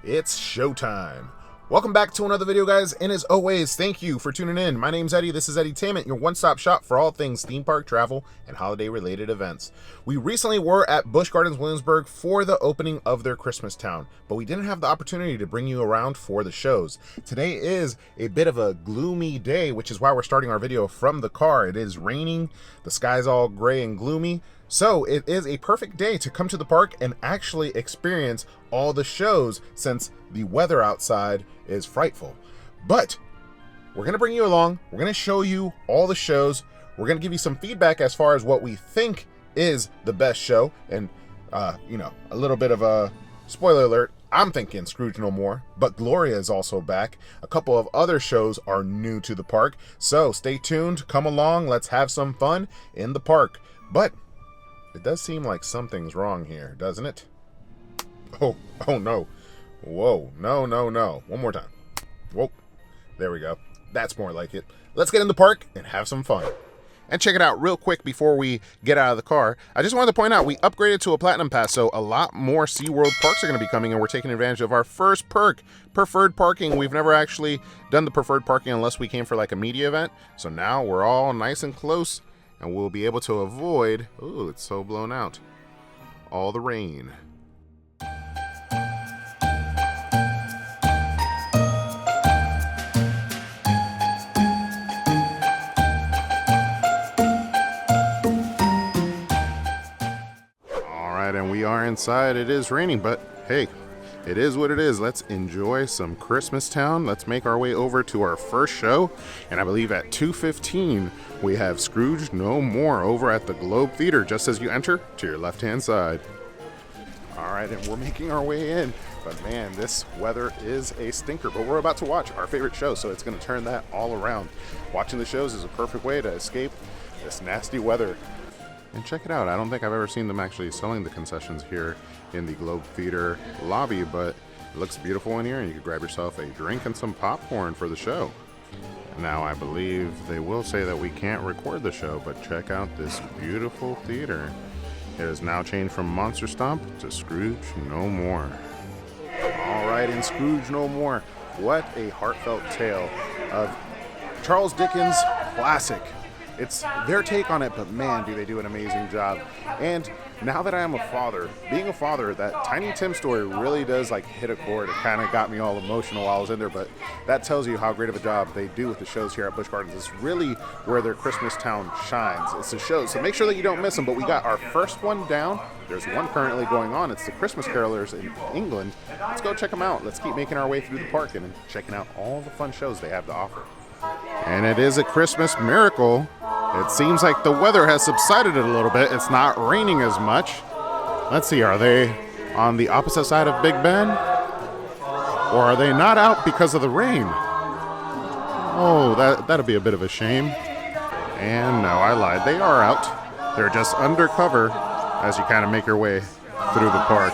It's showtime. Welcome back to another video, guys, and as always, thank you for tuning in. My name's Eddie, this is Edutainment, your one-stop shop for all things theme park travel and holiday-related events. We recently were at Busch Gardens Williamsburg for the opening of their Christmas town, but we didn't have the opportunity to bring you around for the shows. Today is a bit of a gloomy day, which is why we're starting our video from the car. It is raining, the sky's all gray and gloomy, so it is a perfect day to come to the park and actually experience all the shows since the weather outside is frightful. But we're going to bring you along. We're going to show you all the shows. We're going to give you some feedback as far as what we think is the best show. And, a little bit of a spoiler alert. I'm thinking Scrooge No More, but Gloria is also back. A couple of other shows are new to the park. So stay tuned. Come along. Let's have some fun in the park. But it does seem like something's wrong here, doesn't it? Oh no. Whoa, no. One more time. Whoa, there we go. That's more like it. Let's get in the park and have some fun. And check it out real quick before we get out of the car. I just wanted to point out we upgraded to a Platinum Pass, so a lot more SeaWorld parks are going to be coming, and we're taking advantage of our first perk, preferred parking. We've never actually done the preferred parking unless we came for like a media event. So now we're all nice and close, and we'll be able to avoid, ooh, it's so blown out, all the rain. And we are inside. It is raining, but hey, it is what it is. Let's enjoy some Christmas Town. Let's make our way over to our first show, and I believe at 2:15 we have Scrooge No More over at the Globe Theater just as you enter to your left hand side. All right, and we're making our way in, but man, this weather is a stinker. But we're about to watch our favorite show, so it's going to turn that all around. Watching the shows is a perfect way to escape this nasty weather. And check it out, I don't think I've ever seen them actually selling the concessions here in the Globe Theater lobby, but it looks beautiful in here, and you can grab yourself a drink and some popcorn for the show. Now, I believe they will say that we can't record the show, but check out this beautiful theater. It has now changed from Monster Stomp to Scrooge No More. All right, in Scrooge No More, what a heartfelt tale of Charles Dickens' classic. It's their take on it, but man, do they do an amazing job. And now that I am a father, being a father, that Tiny Tim story really does like hit a chord. It kind of got me all emotional while I was in there, but that tells you how great of a job they do with the shows here at Busch Gardens. It's really where their Christmas town shines. It's the shows, so make sure that you don't miss them. But we got our first one down. There's one currently going on. It's the Christmas Carolers in England. Let's go check them out. Let's keep making our way through the park and checking out all the fun shows they have to offer. And it is a Christmas miracle. It seems like the weather has subsided a little bit. It's not raining as much. Let's see, are they on the opposite side of Big Ben? Or are they not out because of the rain? Oh, that'd be a bit of a shame. And no, I lied. They are out. They're just undercover as you kind of make your way through the park.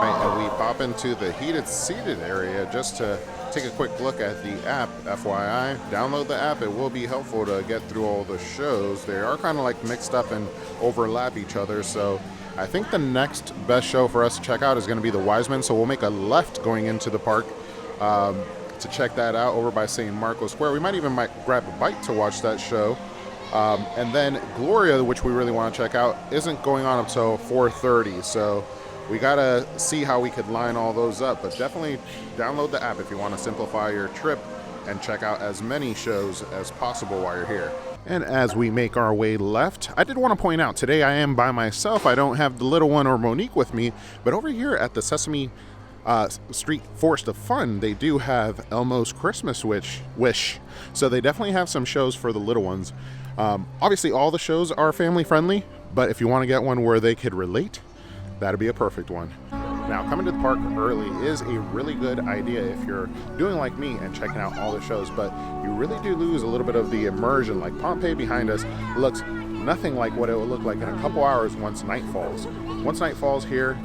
And we pop into the heated seated area just to take a quick look at the app. FYI, download the app. It will be helpful to get through all the shows. They are kind of like mixed up and overlap each other, so I think the next best show for us to check out is going to be the Wiseman, so we'll make a left going into the park to check that out over by St. Marco Square. We might grab a bite to watch that show. And then Gloria, which we really want to check out, isn't going on until 4:30, so we gotta see how we could line all those up, but definitely download the app if you want to simplify your trip and check out as many shows as possible while you're here. And as we make our way left, I did want to point out, today I am by myself. I don't have the little one or Monique with me, but over here at the Sesame Street Forest of Fun, they do have Elmo's Christmas Wish. So they definitely have some shows for the little ones. Obviously all the shows are family friendly, but if you want to get one where they could relate, that'd be a perfect one. Now, coming to the park early is a really good idea if you're doing like me and checking out all the shows, but you really do lose a little bit of the immersion. Like Pompeii behind us looks nothing like what it will look like in a couple hours once night falls. Once night falls here,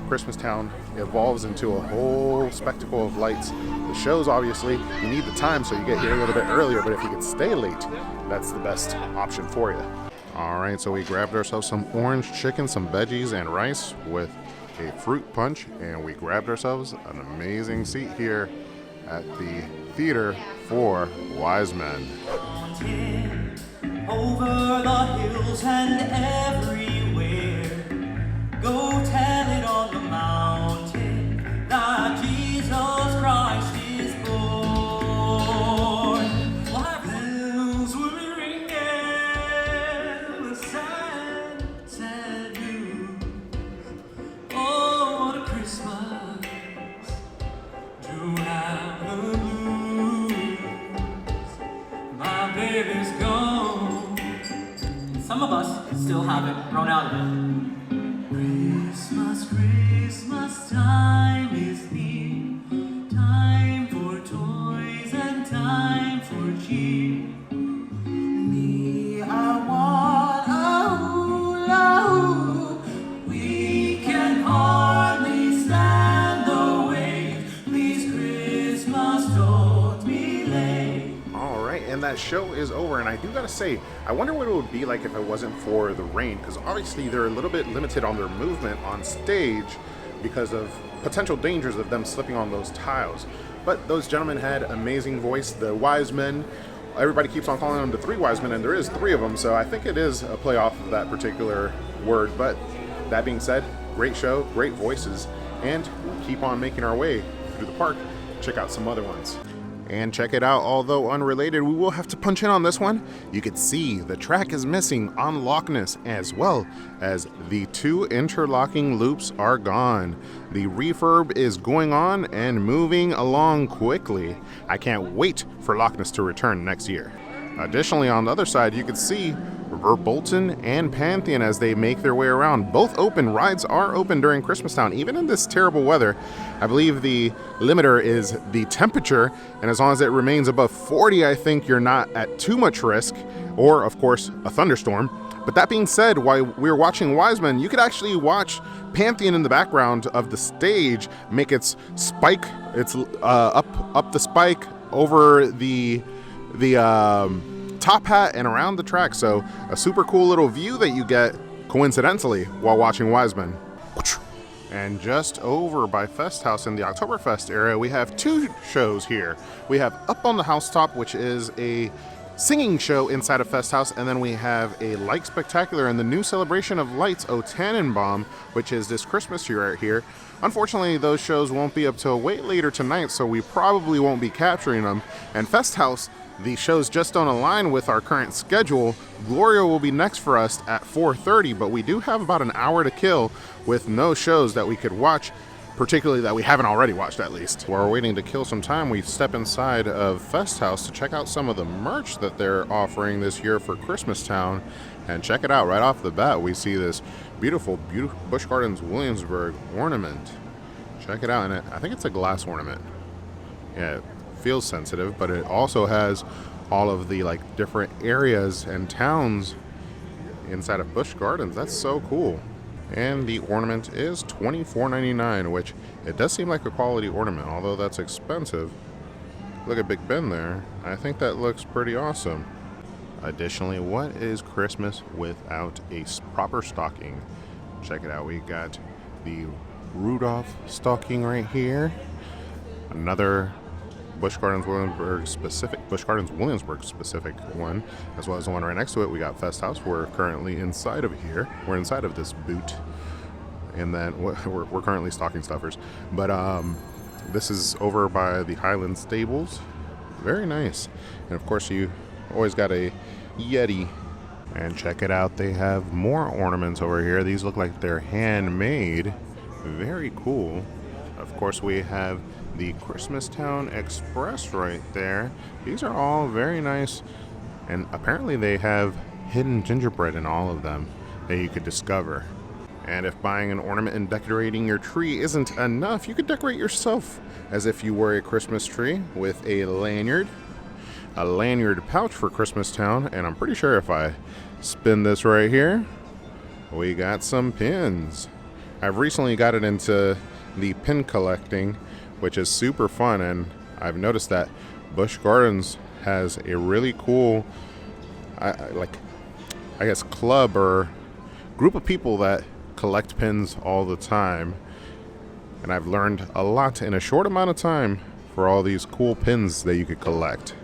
Christmas Town evolves into a whole spectacle of lights. The shows, obviously, you need the time, so you get here a little bit earlier, but if you could stay late, that's the best option for you. All right, so we grabbed ourselves some orange chicken, some veggies, and rice with a fruit punch, and we grabbed ourselves an amazing seat here at the theater for Wise Men. Over the hills and everywhere, go tell it on the mountain that Jesus Christ is born. What bells will be ringing with sad, sad news. Oh, what a Christmas to have the blues. My baby's gone, and some of us still haven't grown out of it. Christmas, Christmas time is near, time for toys and time for cheer. Me, I want a hula hoop. We can hardly stand the wait. Please, Christmas, don't be late. All right, and that show is over, and I do gotta say, I wonder what it would be like if it wasn't for the rain, because obviously they're a little bit limited on their movement on stage because of potential dangers of them slipping on those tiles. But those gentlemen had amazing voice. The Wise Men, everybody keeps on calling them the Three Wise Men, and there is three of them, so I think it is a play off of that particular word. But that being said, great show, great voices, and we'll keep on making our way through the park. Check out some other ones. And check it out, although unrelated, we will have to punch in on this one. You can see the track is missing on Loch Ness, as well as the two interlocking loops are gone. The refurb is going on and moving along quickly. I can't wait for Loch Ness to return next year. Additionally, on the other side, you can see Bolton and Pantheon as they make their way around. Both open. Rides are open during Christmastown, even in this terrible weather. I believe the limiter is the temperature, and as long as it remains above 40, I think you're not at too much risk, or of course a thunderstorm. But that being said, while we're watching Wise Men, you could actually watch Pantheon in the background of the stage make its spike, its up the spike over the top hat and around the track. So a super cool little view that you get coincidentally while watching Wise Men. And just over by Fest House in the Oktoberfest area, we have two shows here. We have Up on the Housetop, which is a singing show inside of Fest House, and then we have a light spectacular in the new celebration of lights, O Tannenbaum, which is this Christmas year right here. Unfortunately, those shows won't be up till way later tonight, so we probably won't be capturing them. And Fest House, the shows just don't align with our current schedule. Gloria will be next for us at 4:30, but we do have about an hour to kill with no shows that we could watch, particularly that we haven't already watched at least. While we're waiting to kill some time, we step inside of Fest House to check out some of the merch that they're offering this year for Christmastown. And check it out, right off the bat, we see this beautiful Busch Gardens Williamsburg ornament. Check it out, and I think it's a glass ornament. Yeah, it feels sensitive, but it also has all of the like different areas and towns inside of Busch Gardens. That's so cool. And the ornament is $24.99, which it does seem like a quality ornament, although that's expensive. Look at Big Ben there. I think that looks pretty awesome. Additionally, what is Christmas without a proper stocking? Check it out. We got the Rudolph stocking right here. Another Busch Gardens Williamsburg specific one, as well as the one right next to it. We got Fest House. We're currently inside of here. We're inside of this boot, and then we're currently stocking stuffers. But this is over by the Highland Stables. Very nice. And of course, you always got a Yeti. And check it out. They have more ornaments over here. These look like they're handmade. Very cool. Of course, we have the Christmastown Express right there. These are all very nice, and apparently they have hidden gingerbread in all of them that you could discover. And if buying an ornament and decorating your tree isn't enough, you could decorate yourself as if you were a Christmas tree with a lanyard pouch for Christmastown. And I'm pretty sure if I spin this right here, we got some pins. I've recently gotten into the pin collecting, which is super fun, and I've noticed that Busch Gardens has a really cool I guess, club or group of people that collect pins all the time. And I've learned a lot in a short amount of time for all these cool pins that you could collect.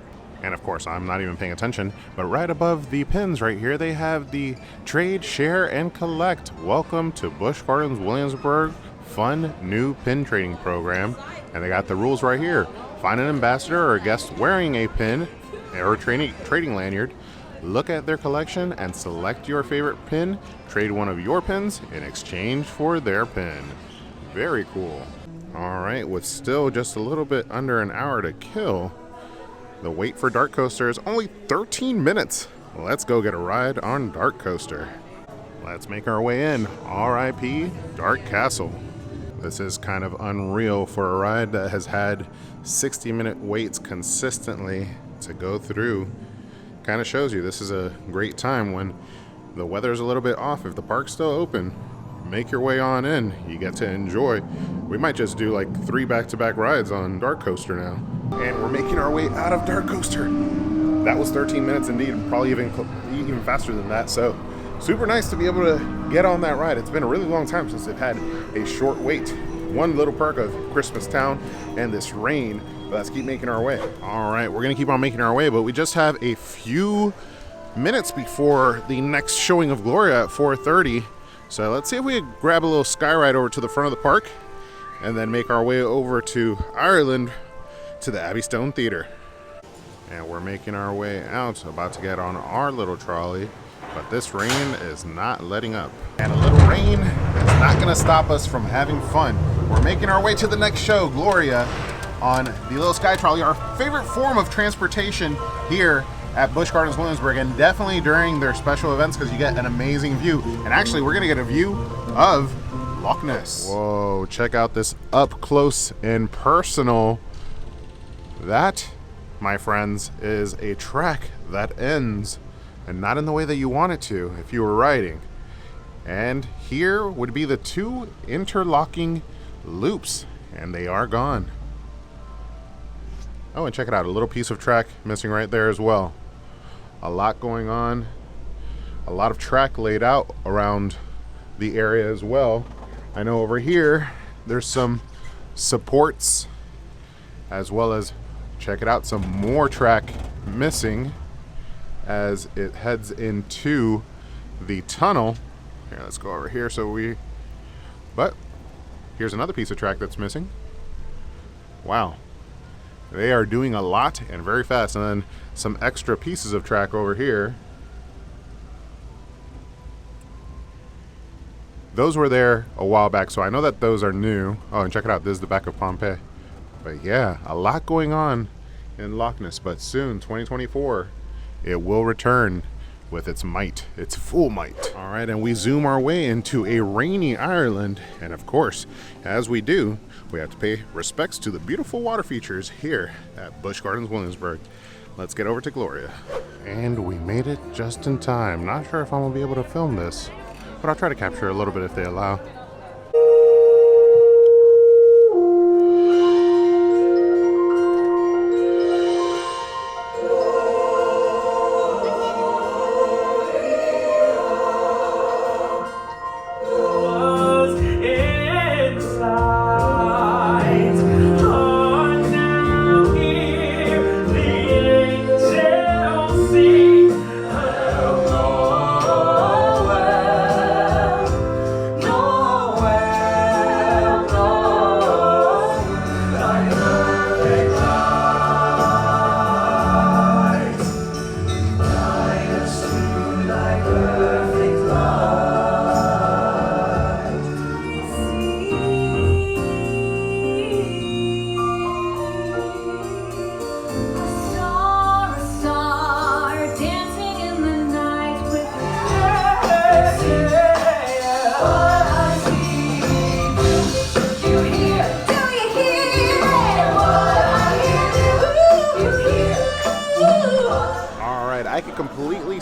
And of course, I'm not even paying attention, but right above the pins right here, they have the Trade, Share, and Collect. Welcome to Busch Gardens Williamsburg fun new pin trading program. And they got the rules right here. Find an ambassador or a guest wearing a pin or a trading lanyard. Look at their collection and select your favorite pin. Trade one of your pins in exchange for their pin. Very cool. All right, with still just a little bit under an hour to kill, the wait for Dart Coaster is only 13 minutes. Let's go get a ride on Dart Coaster. Let's make our way in. R.I.P. Dart Castle. This is kind of unreal for a ride that has had 60-minute waits consistently to go through. Kind of shows you this is a great time when the weather's a little bit off. If the park's still open, make your way on in. You get to enjoy. We might just do like 3 back-to-back rides on Dart Coaster now. And we're making our way out of Dart Coaster. That was 13 minutes indeed, probably even faster than that. So super nice to be able to get on that ride. It's been a really long time since it had a short wait. One little perk of Christmas Town and this rain. But let's keep making our way. All right, we're gonna keep on making our way, but we just have a few minutes before the next showing of Gloria at 4:30. So let's see if we could grab a little sky ride over to the front of the park and then make our way over to Ireland to the Abbey Stone Theater. And we're making our way out, about to get on our little trolley, but this rain is not letting up. And a little rain is not gonna stop us from having fun. We're making our way to the next show, Gloria, on the little sky trolley, our favorite form of transportation here at Busch Gardens Williamsburg, and definitely during their special events because you get an amazing view. And actually, we're gonna get a view of Loch Ness. Whoa, check out this up close and personal. That, my friends, is a track that ends, and not in the way that you want it to if you were riding. And here would be the 2 interlocking loops, and they are gone. Oh, and check it out, a little piece of track missing right there as well. A lot going on, a lot of track laid out around the area as well. I know over here there's some supports, as well as, check it out, some more track missing as it heads into the tunnel. Here, let's go over here but here's another piece of track that's missing. Wow. They are doing a lot and very fast. And then some extra pieces of track over here. Those were there a while back, so I know that those are new. Oh, and check it out, this is the back of Pompeii. But yeah, a lot going on in Loch Ness, but soon, 2024, it will return with its might, its full might. All right, and we zoom our way into a rainy Ireland. And of course, as we do, we have to pay respects to the beautiful water features here at Busch Gardens Williamsburg. Let's get over to Gloria. And we made it just in time. Not sure if I'm gonna be able to film this, but I'll try to capture a little bit if they allow. No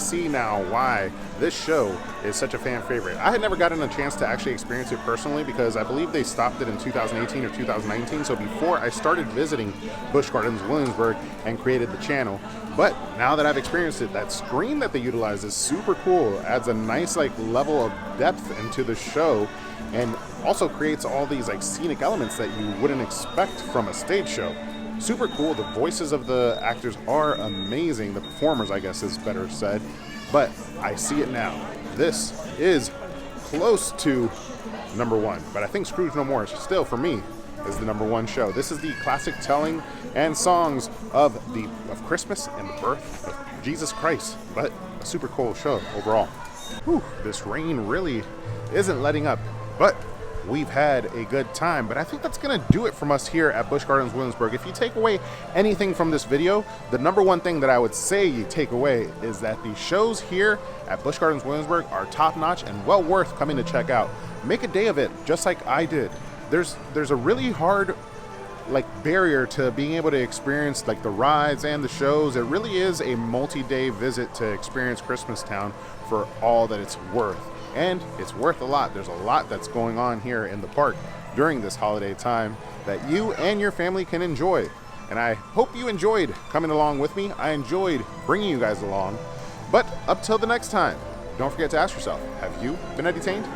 see now why this show is such a fan favorite. I had never gotten a chance to actually experience it personally because I believe they stopped it in 2018 or 2019, so before I started visiting Busch Gardens Williamsburg and created the channel. But now that I've experienced it, that screen that they utilize is super cool. It adds a nice like level of depth into the show, and also creates all these like scenic elements that you wouldn't expect from a stage show. Super cool. The voices of the actors are amazing. The performers, I guess, is better said. But I see it now. This is close to number one. But I think Scrooge No More still, for me, is the number one show. This is the classic telling and songs of Christmas and the birth of Jesus Christ. But a super cool show overall. Whew, this rain really isn't letting up. But we've had a good time, but I think that's going to do it from us here at Busch Gardens Williamsburg. If you take away anything from this video, the number one thing that I would say you take away is that the shows here at Busch Gardens Williamsburg are top-notch and well worth coming to check out. Make a day of it, just like I did. There's a really hard barrier to being able to experience like the rides and the shows. It really is a multi-day visit to experience Christmastown for all that it's worth. And it's worth a lot. There's a lot that's going on here in the park during this holiday time that you and your family can enjoy. And I hope you enjoyed coming along with me. I enjoyed bringing you guys along. But up till the next time, don't forget to ask yourself, have you been entertained?